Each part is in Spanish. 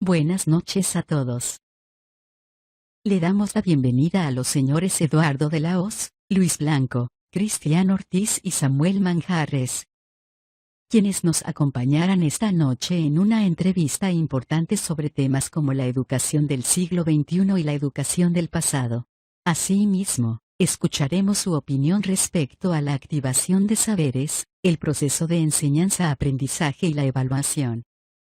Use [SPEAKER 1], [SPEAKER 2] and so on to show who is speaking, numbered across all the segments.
[SPEAKER 1] Buenas noches a todos. Le damos la bienvenida a los señores Eduardo de la Hoz, Luis Blanco, Cristian Ortiz y Samuel Manjarres, quienes nos acompañarán esta noche en una entrevista importante sobre temas como la educación del siglo XXI y la educación del pasado. Asimismo, escucharemos su opinión respecto a la activación de saberes, el proceso de enseñanza-aprendizaje y la evaluación.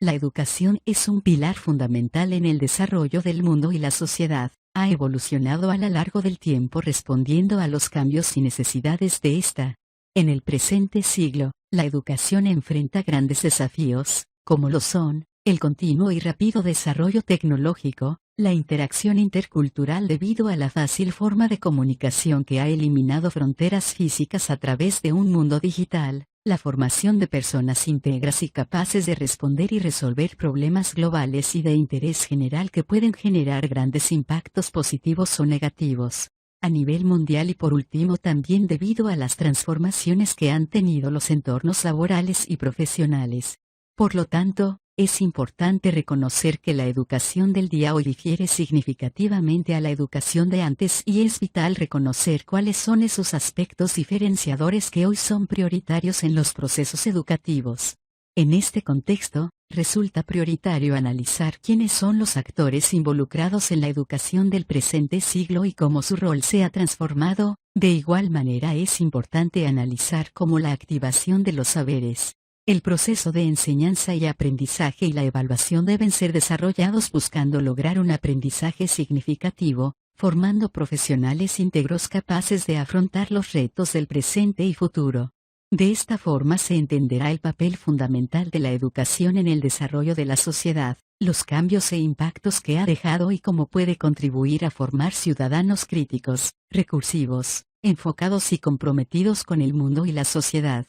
[SPEAKER 1] La educación es un pilar fundamental en el desarrollo del mundo y la sociedad. Ha evolucionado a lo largo del tiempo respondiendo a los cambios y necesidades de esta. En el presente siglo, la educación enfrenta grandes desafíos, como lo son, el continuo y rápido desarrollo tecnológico, la interacción intercultural debido a la fácil forma de comunicación que ha eliminado fronteras físicas a través de un mundo digital, la formación de personas íntegras y capaces de responder y resolver problemas globales y de interés general que pueden generar grandes impactos positivos o negativos a nivel mundial y por último también debido a las transformaciones que han tenido los entornos laborales y profesionales. Por lo tanto, es importante reconocer que la educación del día hoy difiere significativamente a la educación de antes y es vital reconocer cuáles son esos aspectos diferenciadores que hoy son prioritarios en los procesos educativos. En este contexto, resulta prioritario analizar quiénes son los actores involucrados en la educación del presente siglo y cómo su rol se ha transformado. De igual manera es importante analizar cómo la activación de los saberes, el proceso de enseñanza y aprendizaje y la evaluación deben ser desarrollados buscando lograr un aprendizaje significativo, formando profesionales íntegros capaces de afrontar los retos del presente y futuro. De esta forma se entenderá el papel fundamental de la educación en el desarrollo de la sociedad, los cambios e impactos que ha dejado y cómo puede contribuir a formar ciudadanos críticos, recursivos, enfocados y comprometidos con el mundo y la sociedad.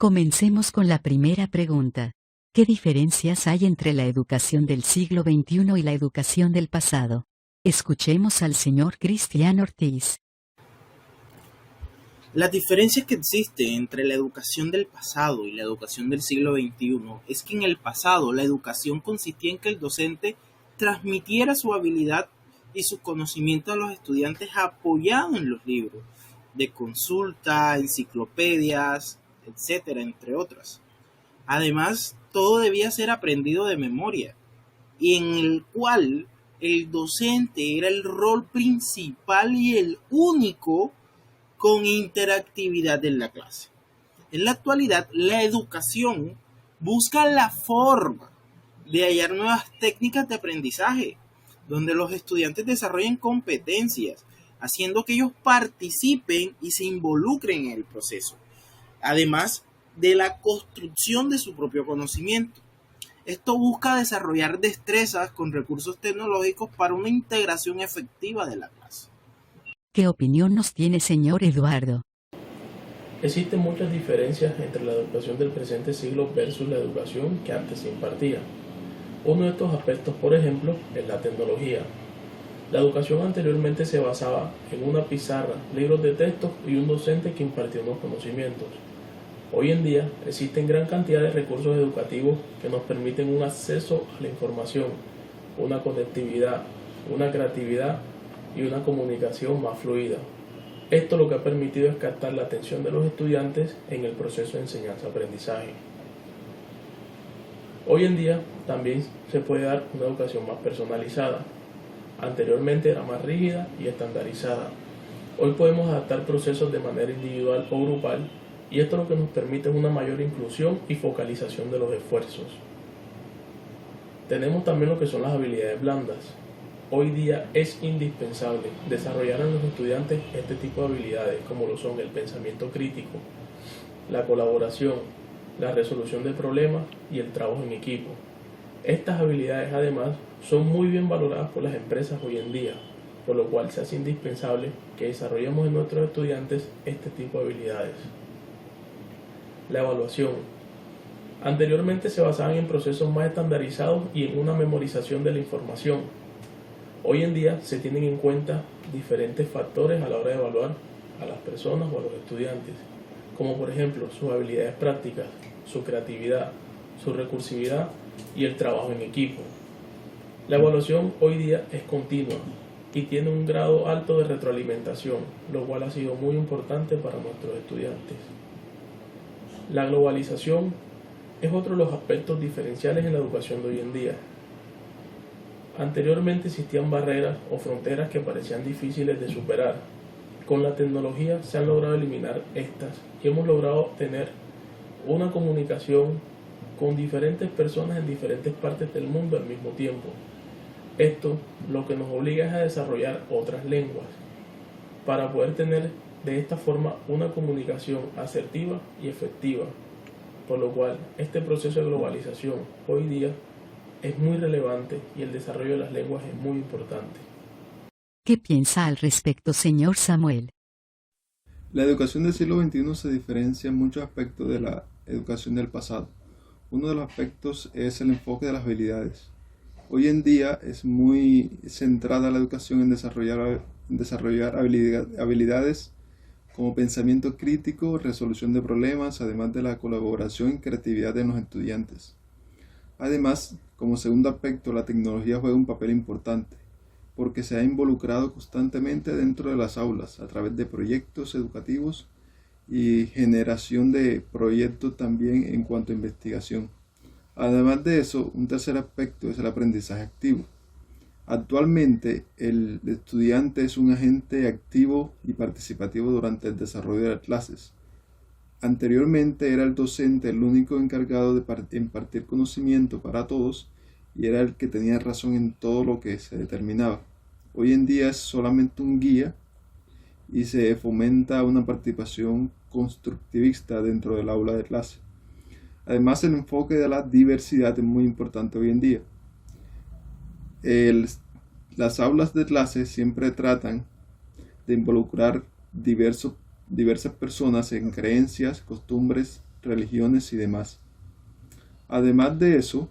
[SPEAKER 1] Comencemos con la primera pregunta. ¿Qué diferencias hay entre la educación del siglo XXI y la educación del pasado? Escuchemos al señor Cristian Ortiz.
[SPEAKER 2] La diferencia que existe entre la educación del pasado y la educación del siglo XXI es que en el pasado la educación consistía en que el docente transmitiera su habilidad y su conocimiento a los estudiantes apoyado en los libros de consulta, enciclopedias, etcétera, entre otras. Además, todo debía ser aprendido de memoria y en el cual el docente era el rol principal y el único con interactividad en la clase. En la actualidad, la educación busca la forma de hallar nuevas técnicas de aprendizaje, donde los estudiantes desarrollen competencias, haciendo que ellos participen y se involucren en el proceso, además de la construcción de su propio conocimiento. Esto busca desarrollar destrezas con recursos tecnológicos para una integración efectiva de la clase.
[SPEAKER 1] ¿Qué opinión nos tiene señor Eduardo?
[SPEAKER 3] Existen muchas diferencias entre la educación del presente siglo versus la educación que antes se impartía. Uno de estos aspectos, por ejemplo, es la tecnología. La educación anteriormente se basaba en una pizarra, libros de texto y un docente que impartía unos conocimientos. Hoy en día existen gran cantidad de recursos educativos que nos permiten un acceso a la información, una conectividad, una creatividad y una comunicación más fluida. Esto lo que ha permitido es captar la atención de los estudiantes en el proceso de enseñanza-aprendizaje. Hoy en día también se puede dar una educación más personalizada. Anteriormente era más rígida y estandarizada. Hoy podemos adaptar procesos de manera individual o grupal y esto lo que nos permite es una mayor inclusión y focalización de los esfuerzos. Tenemos también lo que son las habilidades blandas. Hoy día es indispensable desarrollar en los estudiantes este tipo de habilidades como lo son el pensamiento crítico, la colaboración, la resolución de problemas y el trabajo en equipo. Estas habilidades además son muy bien valoradas por las empresas hoy en día, por lo cual se hace indispensable que desarrollemos en nuestros estudiantes este tipo de habilidades. La evaluación. Anteriormente se basaban en procesos más estandarizados y en una memorización de la información. Hoy en día se tienen en cuenta diferentes factores a la hora de evaluar a las personas o a los estudiantes, como por ejemplo sus habilidades prácticas, su creatividad, su recursividad y el trabajo en equipo. La evaluación hoy día es continua y tiene un grado alto de retroalimentación, lo cual ha sido muy importante para nuestros estudiantes. La globalización es otro de los aspectos diferenciales en la educación de hoy en día. Anteriormente existían barreras o fronteras que parecían difíciles de superar. Con la tecnología se han logrado eliminar estas y hemos logrado tener una comunicación con diferentes personas en diferentes partes del mundo al mismo tiempo. Esto lo que nos obliga es a desarrollar otras lenguas para poder tener de esta forma una comunicación asertiva y efectiva, por lo cual este proceso de globalización hoy día es muy relevante y el desarrollo de las lenguas es muy importante.
[SPEAKER 1] ¿Qué piensa al respecto, señor Samuel?
[SPEAKER 4] La educación del siglo XXI se diferencia en muchos aspectos de la educación del pasado. Uno de los aspectos es el enfoque de las habilidades. Hoy en día es muy centrada la educación en desarrollar habilidades como pensamiento crítico, resolución de problemas, además de la colaboración y creatividad de los estudiantes. Además, como segundo aspecto, la tecnología juega un papel importante, porque se ha involucrado constantemente dentro de las aulas a través de proyectos educativos y generación de proyectos también en cuanto a investigación. Además de eso, un tercer aspecto es el aprendizaje activo. Actualmente, el estudiante es un agente activo y participativo durante el desarrollo de las clases. Anteriormente era el docente el único encargado de impartir conocimiento para todos y era el que tenía razón en todo lo que se determinaba. Hoy en día es solamente un guía y se fomenta una participación constructivista dentro del aula de clase. Además, el enfoque de la diversidad es muy importante hoy en día. Las aulas de clase siempre tratan de involucrar diversas personas en creencias, costumbres, religiones y demás. Además de eso,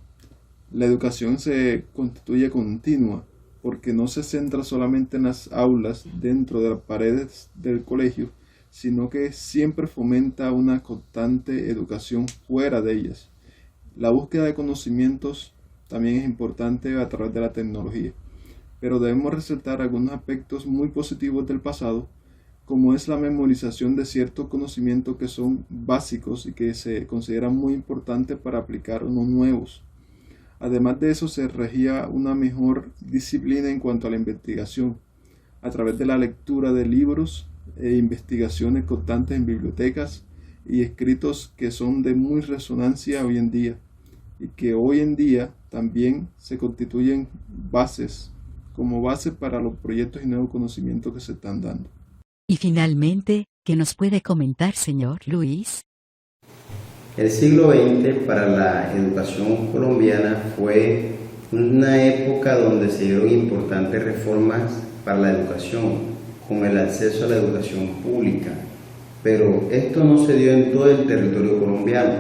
[SPEAKER 4] la educación se constituye continua porque no se centra solamente en las aulas dentro de las paredes del colegio, sino que siempre fomenta una constante educación fuera de ellas. La búsqueda de conocimientos también es importante a través de la tecnología, pero debemos resaltar algunos aspectos muy positivos del pasado, como es la memorización de ciertos conocimientos que son básicos y que se consideran muy importantes para aplicar unos nuevos. Además de eso, se regía una mejor disciplina en cuanto a la investigación, a través de la lectura de libros e investigaciones constantes en bibliotecas y escritos que son de muy resonancia hoy en día y que hoy en día también se constituyen como base para los proyectos y nuevos conocimientos que se están dando.
[SPEAKER 1] Y finalmente, ¿qué nos puede comentar, señor Luis?
[SPEAKER 5] El siglo XX para la educación colombiana fue una época donde se dieron importantes reformas para la educación, como el acceso a la educación pública, pero esto no se dio en todo el territorio colombiano,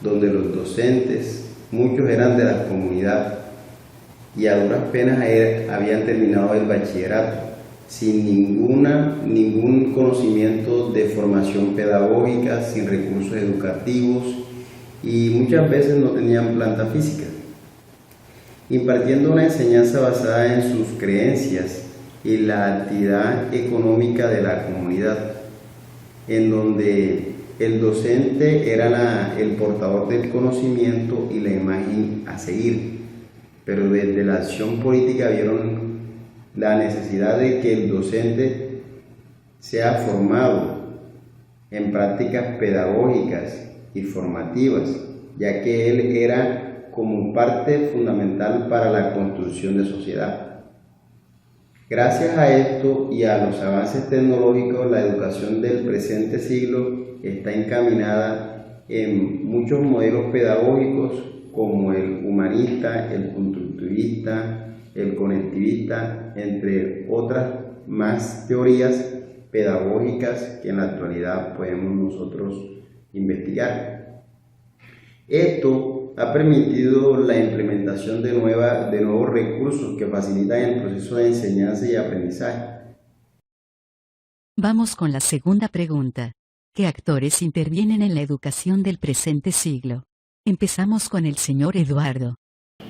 [SPEAKER 5] donde los docentes, muchos eran de la comunidad y a duras penas habían terminado el bachillerato, sin ningún conocimiento de formación pedagógica, sin recursos educativos y muchas veces no tenían planta física, impartiendo una enseñanza basada en sus creencias y la actividad económica de la comunidad, en donde el docente era el portador del conocimiento y la imagen a seguir, pero desde la acción política vieron la necesidad de que el docente sea formado en prácticas pedagógicas y formativas, ya que él era como parte fundamental para la construcción de sociedad. Gracias a esto y a los avances tecnológicos, la educación del presente siglo está encaminada en muchos modelos pedagógicos como el humanista, el constructivista, el conectivista, entre otras más teorías pedagógicas que en la actualidad podemos nosotros investigar. Esto ha permitido la implementación de nuevos recursos que facilitan el proceso de enseñanza y aprendizaje.
[SPEAKER 1] Vamos con la segunda pregunta. ¿Qué actores intervienen en la educación del presente siglo? Empezamos con el señor Eduardo.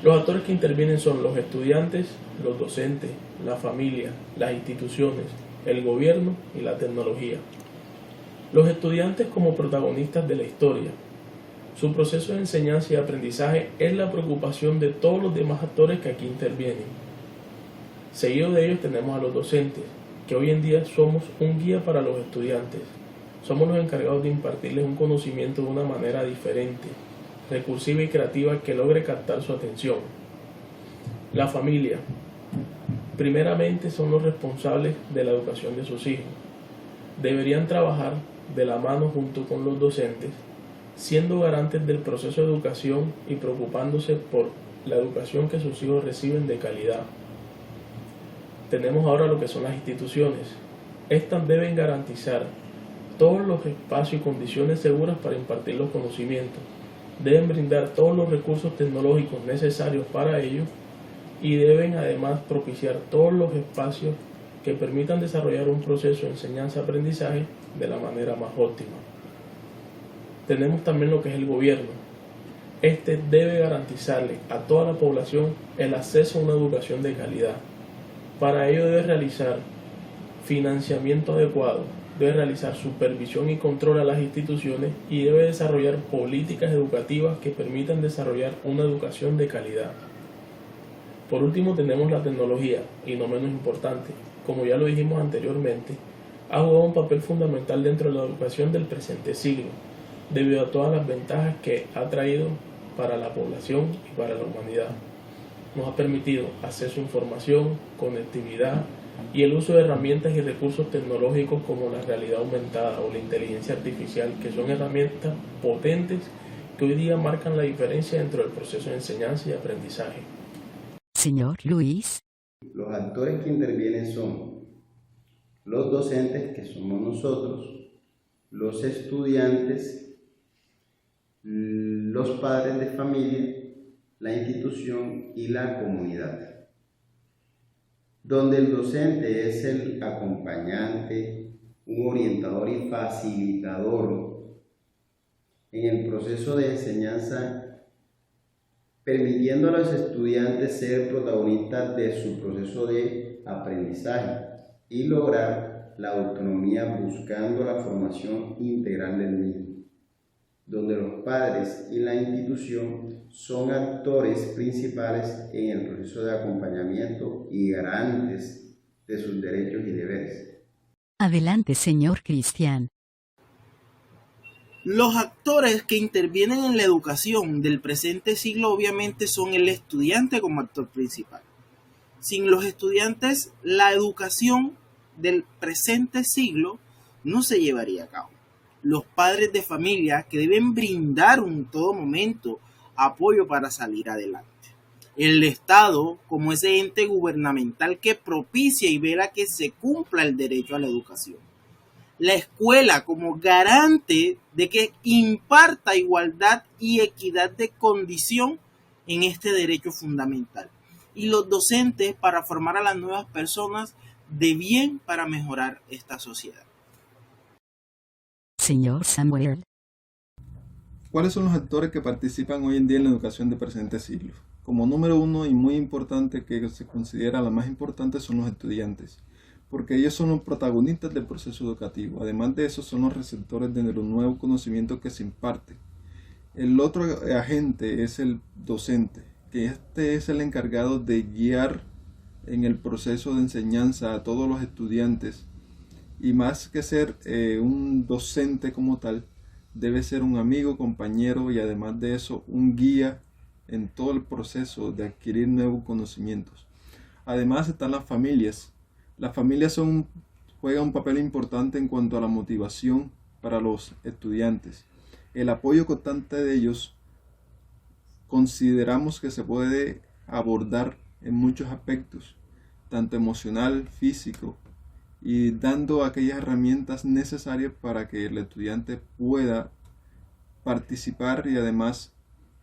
[SPEAKER 3] Los actores que intervienen son los estudiantes, los docentes, la familia, las instituciones, el gobierno y la tecnología. Los estudiantes como protagonistas de la historia. Su proceso de enseñanza y aprendizaje es la preocupación de todos los demás actores que aquí intervienen. Seguido de ellos tenemos a los docentes, que hoy en día somos un guía para los estudiantes. Somos los encargados de impartirles un conocimiento de una manera diferente, recursiva y creativa que logre captar su atención. La familia. Primeramente son los responsables de la educación de sus hijos. Deberían trabajar de la mano junto con los docentes, siendo garantes del proceso de educación y preocupándose por la educación que sus hijos reciben de calidad. Tenemos ahora lo que son las instituciones. Estas deben garantizar todos los espacios y condiciones seguras para impartir los conocimientos. Deben brindar todos los recursos tecnológicos necesarios para ello y deben además propiciar todos los espacios que permitan desarrollar un proceso de enseñanza-aprendizaje de la manera más óptima. Tenemos también lo que es el gobierno. Este debe garantizarle a toda la población el acceso a una educación de calidad. Para ello debe realizar financiamiento adecuado, debe realizar supervisión y control a las instituciones y debe desarrollar políticas educativas que permitan desarrollar una educación de calidad. Por último tenemos la tecnología, y no menos importante, como ya lo dijimos anteriormente, ha jugado un papel fundamental dentro de la educación del presente siglo, debido a todas las ventajas que ha traído para la población y para la humanidad. Nos ha permitido acceso a información, conectividad y el uso de herramientas y recursos tecnológicos como la realidad aumentada o la inteligencia artificial, que son herramientas potentes que hoy día marcan la diferencia dentro del proceso de enseñanza y aprendizaje.
[SPEAKER 1] Señor Luis.
[SPEAKER 5] Los actores que intervienen son los docentes, que somos nosotros, los estudiantes, los padres de familia, la institución y la comunidad. Donde el docente es el acompañante, un orientador y facilitador en el proceso de enseñanza, permitiendo a los estudiantes ser protagonistas de su proceso de aprendizaje y lograr la autonomía buscando la formación integral del mismo, donde los padres y la institución son actores principales en el proceso de acompañamiento y garantes de sus derechos y deberes.
[SPEAKER 1] Adelante, señor Cristian.
[SPEAKER 2] Los actores que intervienen en la educación del presente siglo obviamente son el estudiante como actor principal. Sin los estudiantes, la educación del presente siglo no se llevaría a cabo. Los padres de familia que deben brindar en todo momento apoyo para salir adelante. El Estado como ese ente gubernamental que propicia y vela que se cumpla el derecho a la educación. La escuela como garante de que imparta igualdad y equidad de condición en este derecho fundamental. Y los docentes para formar a las nuevas personas de bien para mejorar esta sociedad.
[SPEAKER 1] Señor Samuel.
[SPEAKER 4] ¿Cuáles son los actores que participan hoy en día en la educación del presente siglo? Como número uno y muy importante, que se considera la más importante, son los estudiantes, porque ellos son los protagonistas del proceso educativo. Además de eso, son los receptores de los nuevos conocimientos que se imparten. El otro agente es el docente, que este es el encargado de guiar en el proceso de enseñanza a todos los estudiantes, y más que ser un docente como tal, debe ser un amigo, compañero y además de eso un guía en todo el proceso de adquirir nuevos conocimientos. Además están las familias. Las familias juegan un papel importante en cuanto a la motivación para los estudiantes. El apoyo constante de ellos consideramos que se puede abordar en muchos aspectos, tanto emocional, físico, y dando aquellas herramientas necesarias para que el estudiante pueda participar y además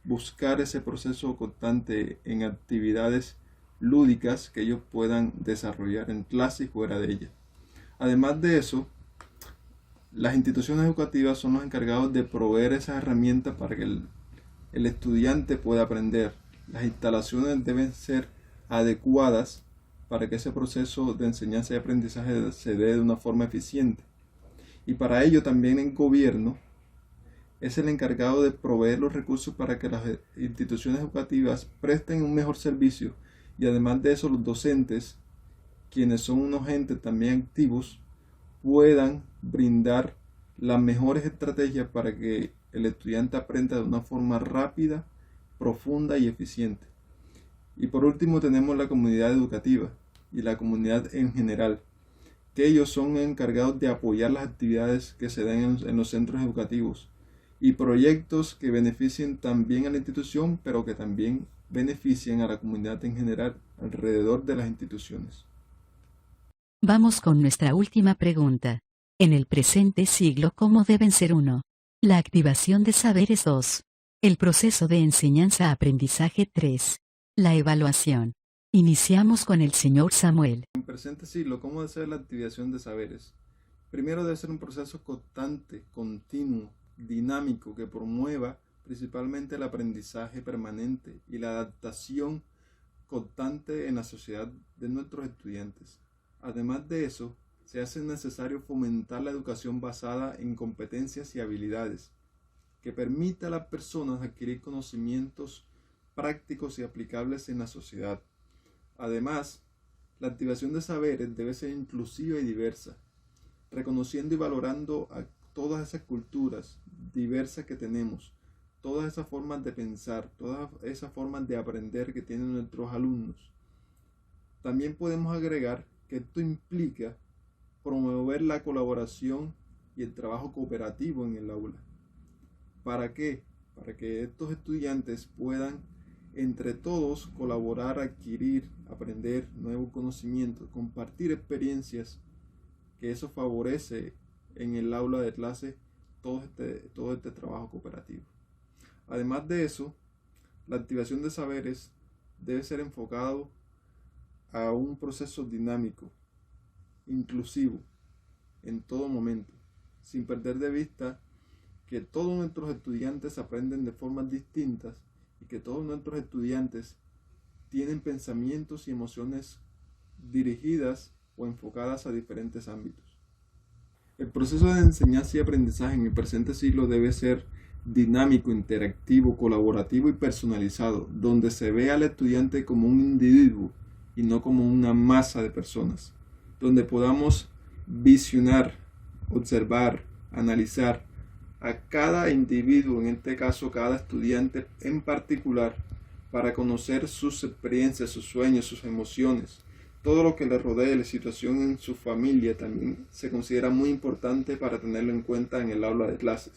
[SPEAKER 4] buscar ese proceso constante en actividades lúdicas que ellos puedan desarrollar en clase y fuera de ella. Además de eso, las instituciones educativas son los encargados de proveer esas herramientas para que el el estudiante puede aprender. Las instalaciones deben ser adecuadas para que ese proceso de enseñanza y aprendizaje se dé de una forma eficiente. Y para ello también el gobierno es el encargado de proveer los recursos para que las instituciones educativas presten un mejor servicio, y además de eso los docentes, quienes son unos entes también activos, puedan brindar las mejores estrategias para que el estudiante aprenda de una forma rápida, profunda y eficiente. Y por último tenemos la comunidad educativa y la comunidad en general, que ellos son encargados de apoyar las actividades que se den en los centros educativos y proyectos que beneficien también a la institución, pero que también beneficien a la comunidad en general alrededor de las instituciones.
[SPEAKER 1] Vamos con nuestra última pregunta. En el presente siglo, ¿cómo deben ser 1? La activación de saberes 2. El proceso de enseñanza-aprendizaje 3. La evaluación. Iniciamos con el señor Samuel.
[SPEAKER 4] En el presente siglo, ¿cómo debe ser la activación de saberes? Primero debe ser un proceso constante, continuo, dinámico, que promueva principalmente el aprendizaje permanente y la adaptación constante en la sociedad de nuestros estudiantes. Además de eso, se hace necesario fomentar la educación basada en competencias y habilidades, que permita a las personas adquirir conocimientos prácticos y aplicables en la sociedad. Además, la activación de saberes debe ser inclusiva y diversa, reconociendo y valorando a todas esas culturas diversas que tenemos, todas esas formas de pensar, todas esas formas de aprender que tienen nuestros alumnos. También podemos agregar que esto implica promover la colaboración y el trabajo cooperativo en el aula. ¿Para qué? Para que estos estudiantes puedan entre todos colaborar, adquirir, aprender nuevos conocimientos, compartir experiencias, que eso favorece en el aula de clase todo este trabajo cooperativo. Además de eso, la activación de saberes debe ser enfocado a un proceso dinámico, inclusivo, en todo momento, sin perder de vista que todos nuestros estudiantes aprenden de formas distintas y que todos nuestros estudiantes tienen pensamientos y emociones dirigidas o enfocadas a diferentes ámbitos. El proceso de enseñanza y aprendizaje en el presente siglo debe ser dinámico, interactivo, colaborativo y personalizado, donde se vea al estudiante como un individuo y no como una masa de personas, donde podamos visionar, observar, analizar a cada individuo, en este caso cada estudiante en particular, para conocer sus experiencias, sus sueños, sus emociones. Todo lo que le rodea, la situación en su familia también se considera muy importante para tenerlo en cuenta en el aula de clases.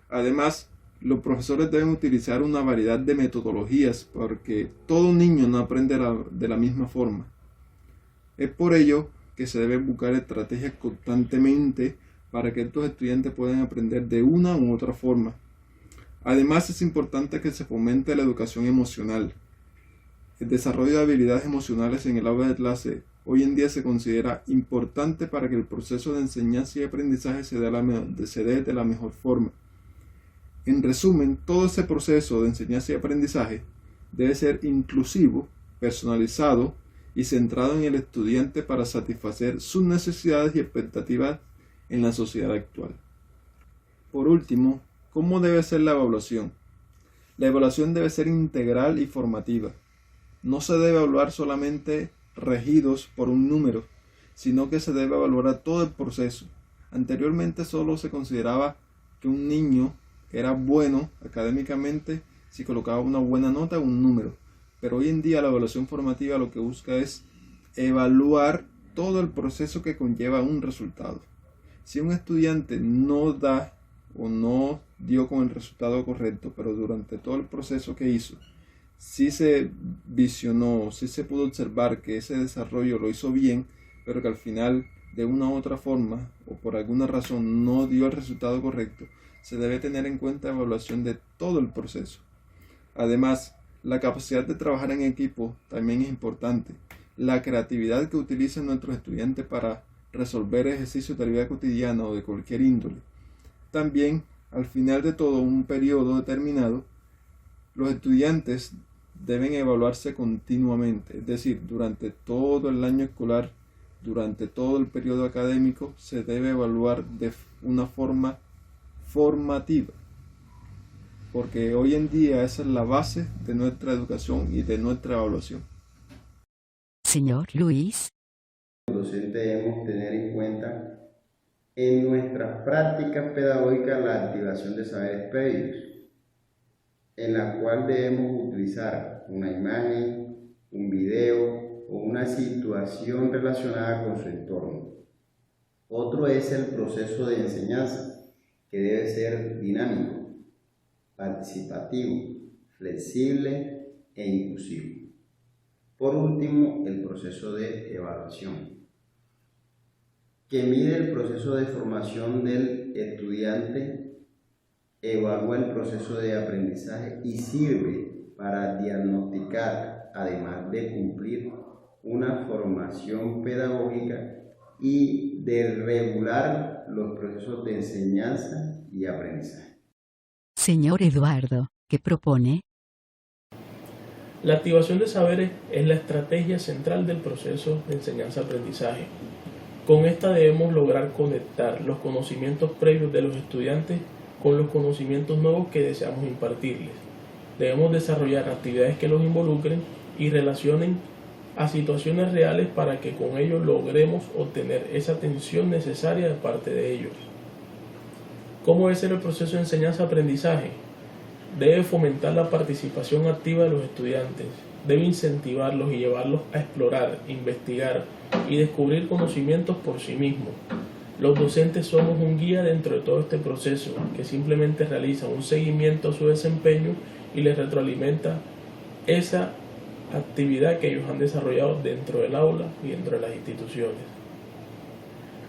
[SPEAKER 4] Además, los profesores deben utilizar una variedad de metodologías porque todo niño no aprende de la misma forma. Es por ello que se deben buscar estrategias constantemente para que estos estudiantes puedan aprender de una u otra forma. Además, es importante que se fomente la educación emocional. El desarrollo de habilidades emocionales en el aula de clase hoy en día se considera importante para que el proceso de enseñanza y aprendizaje se dé de la mejor forma. En resumen, todo ese proceso de enseñanza y aprendizaje debe ser inclusivo, personalizado y centrado en el estudiante para satisfacer sus necesidades y expectativas en la sociedad actual. Por último, ¿cómo debe ser la evaluación? La evaluación debe ser integral y formativa. No se debe evaluar solamente regidos por un número, sino que se debe evaluar todo el proceso. Anteriormente solo se consideraba que un niño era bueno académicamente si colocaba una buena nota o un número, pero hoy en día la evaluación formativa lo que busca es evaluar todo el proceso que conlleva un resultado. Si un estudiante no da o no dio con el resultado correcto, pero durante todo el proceso que hizo, sí se visionó, sí se pudo observar que ese desarrollo lo hizo bien, pero que al final de una u otra forma o por alguna razón no dio el resultado correcto, se debe tener en cuenta la evaluación de todo el proceso. Además, la capacidad de trabajar en equipo también es importante. La creatividad que utilizan nuestros estudiantes para resolver ejercicios de la vida cotidiana o de cualquier índole. También, al final de todo un periodo determinado, Los estudiantes deben evaluarse continuamente, es decir, durante todo el año escolar, durante todo el periodo académico, se debe evaluar de una forma formativa, porque hoy en día esa es la base de nuestra educación y de nuestra evaluación.
[SPEAKER 1] Señor Luis.
[SPEAKER 5] Los docentes debemos tener en cuenta en nuestras prácticas pedagógicas la activación de saberes previos, en la cual debemos utilizar una imagen, un video o una situación relacionada con su entorno. Otro es el proceso de enseñanza, que debe ser dinámico, participativo, flexible e inclusivo. Por último, el proceso de evaluación, que mide el proceso de formación del estudiante, evalúa el proceso de aprendizaje y sirve para diagnosticar, además de cumplir una formación pedagógica y de regular los procesos de enseñanza y aprendizaje.
[SPEAKER 1] Señor Eduardo, ¿qué propone?
[SPEAKER 3] La activación de saberes es la estrategia central del proceso de enseñanza-aprendizaje. Con esta debemos lograr conectar los conocimientos previos de los estudiantes con los conocimientos nuevos que deseamos impartirles. Debemos desarrollar actividades que los involucren y relacionen a situaciones reales para que con ello logremos obtener esa atención necesaria de parte de ellos. ¿Cómo debe ser el proceso de enseñanza-aprendizaje? Debe fomentar la participación activa de los estudiantes, debe incentivarlos y llevarlos a explorar, investigar y descubrir conocimientos por sí mismos. Los docentes somos un guía dentro de todo este proceso, que simplemente realiza un seguimiento a su desempeño y les retroalimenta esa actividad que ellos han desarrollado dentro del aula y dentro de las instituciones.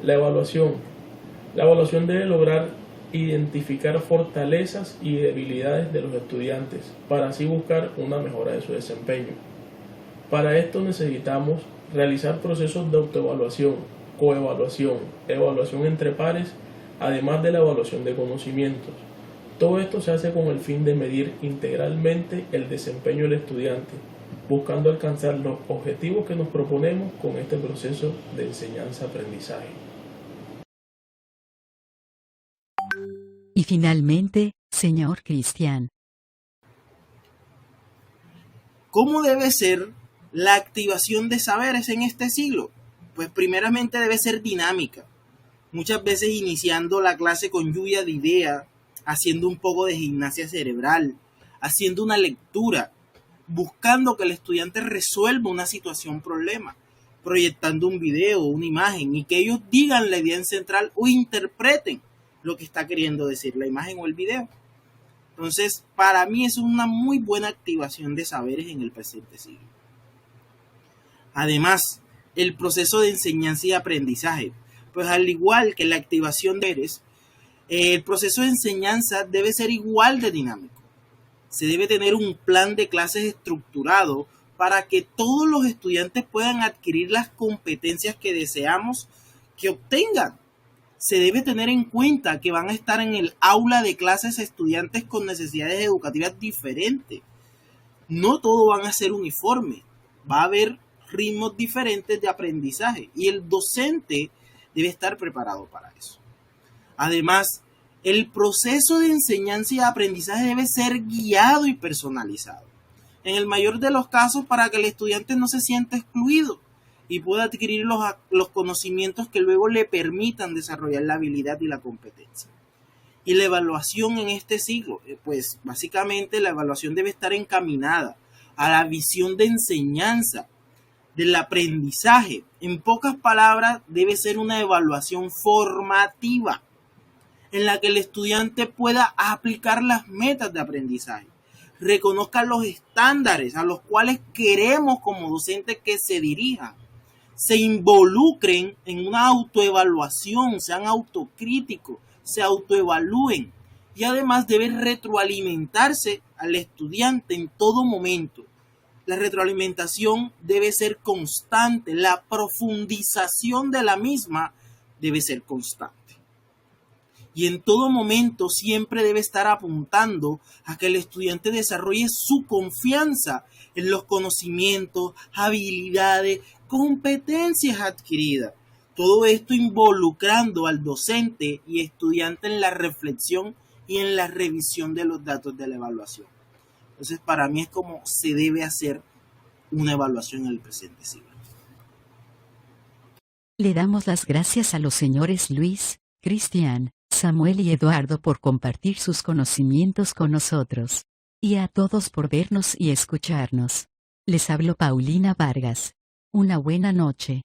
[SPEAKER 3] La evaluación debe lograr identificar fortalezas y debilidades de los estudiantes para así buscar una mejora de su desempeño. Para esto necesitamos realizar procesos de autoevaluación, coevaluación, evaluación entre pares, además de la evaluación de conocimientos. Todo esto se hace con el fin de medir integralmente el desempeño del estudiante, buscando alcanzar los objetivos que nos proponemos con este proceso de enseñanza-aprendizaje.
[SPEAKER 1] Y finalmente, señor Cristian.
[SPEAKER 2] ¿Cómo debe ser la activación de saberes en este siglo? Pues primeramente debe ser dinámica. Muchas veces iniciando la clase con lluvia de ideas, haciendo un poco de gimnasia cerebral, haciendo una lectura, buscando que el estudiante resuelva una situación problema, proyectando un video, una imagen y que ellos digan la idea central o interpreten lo que está queriendo decir la imagen o el video. Entonces, para mí es una muy buena activación de saberes en el presente siglo. Además, el proceso de enseñanza y aprendizaje, pues al igual que la activación de saberes, el proceso de enseñanza debe ser igual de dinámico. Se debe tener un plan de clases estructurado para que todos los estudiantes puedan adquirir las competencias que deseamos que obtengan. Se debe tener en cuenta que van a estar en el aula de clases estudiantes con necesidades educativas diferentes. No todo van a ser uniforme. Va a haber ritmos diferentes de aprendizaje y el docente debe estar preparado para eso. Además, el proceso de enseñanza y aprendizaje debe ser guiado y personalizado. En el mayor de los casos, para que el estudiante no se sienta excluido y pueda adquirir los conocimientos que luego le permitan desarrollar la habilidad y la competencia. Y la evaluación en este siglo, pues básicamente la evaluación debe estar encaminada a la visión de enseñanza, del aprendizaje. En pocas palabras, debe ser una evaluación formativa en la que el estudiante pueda aplicar las metas de aprendizaje, reconozca los estándares a los cuales queremos como docentes que se dirijan, se involucren en una autoevaluación, sean autocríticos, se autoevalúen y además deben retroalimentarse al estudiante en todo momento. La retroalimentación debe ser constante, la profundización de la misma debe ser constante. y en todo momento siempre debe estar apuntando a que el estudiante desarrolle su confianza en los conocimientos, habilidades, competencias adquiridas. Todo esto involucrando al docente y estudiante en la reflexión y en la revisión de los datos de la evaluación. Entonces, para mí es como se debe hacer una evaluación en el presente siglo.
[SPEAKER 1] Le damos las gracias a los señores Luis, Cristian, Samuel y Eduardo por compartir sus conocimientos con nosotros. Y a todos por vernos y escucharnos. Les habló Paulina Vargas. Una buena noche.